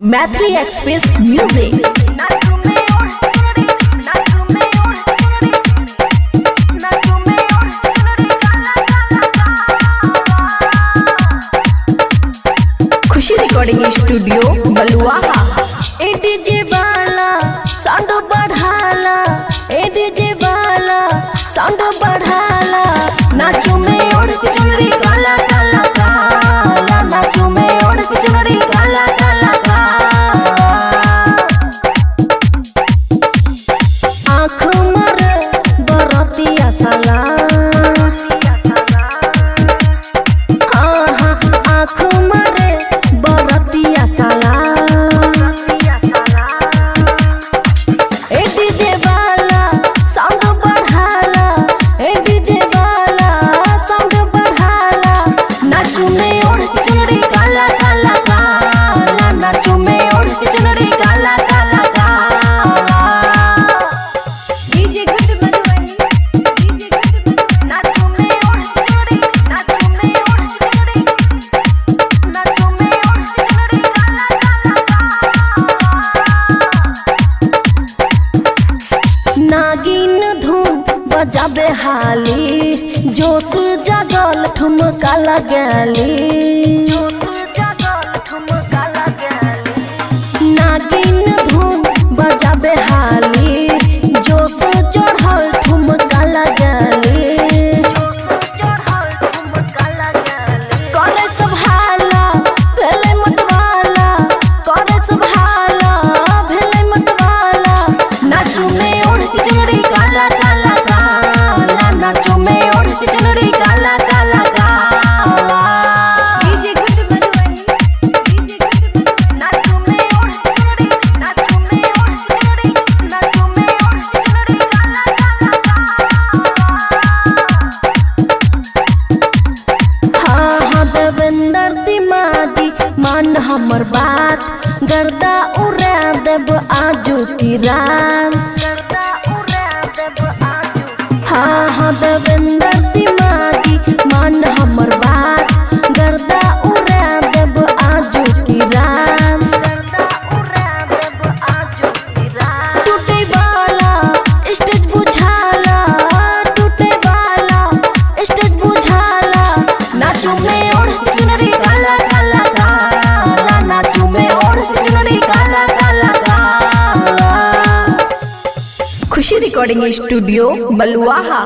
Maithili express music. Khushi recording studio Baluaha. ए DJ वाला sound बढ़ाला, ए डीजे वाला साउंड बढ़ाला, नाचू में ओढ़ के चुनरी काला काला काला, नाचू में ओढ़ के चुनरी काला काला काला। आँख मारे बरतिया साला, हाँ हाँ आँख मारे बरतिया साला। ए डीजे वाला साउंड बढ़ाला, ए डीजे वाला साउंड बढ़ाला, नाचू में ओढ़ के चुनरी काला काला काला, नाचू में ओढ़ के चुनरी काला काला काला। डीजे गुड बदवाई, डीजे गुड बदवाई, नाचू में ओढ़ के चुनरी, नाचू में ओढ़ के चुनरी, नाचू में ओढ़ के चुनरी काला काला काला। नागिन धुन बजाबे हाली, जोश जागल ठुमका लगली, नागिन धुन बजाबे हाली, जोश चढ़ल ठुमका लगली, करे सब हाला भेले मतवाला, करे सब हाला भेले मतवाला, नाचू में ओढ़ के चुनरी काला काला काला, नाचू में ओढ़ के चुनरी काला काला काला। डीजे गुड बदवाई, डीजे गुड बदवाई, नाचू में ओढ़ के चुनरी, नाचू में ओढ़ के चुनरी, नाचू में ओढ़ के चुनरी काला काला काला। हाँ हाँ देवेंद्र दिमागी मान हमर बात, गर्दा उड़ा देब आजू की रात। हाँ हाँ देवेंद्र दिमागी मान हमर बात, गर्दा उड़ा देब आजू की रात। टूटे वाला स्टेज बुझाला, टूटे वाला स्टेज बुझाला, नाचू में ओढ़ के चुनरी काला काला काला, नाचू में ओढ़ के चुनरी काला काला काला। खुशी रिकॉर्डिंग स्टूडियो बलुआहा।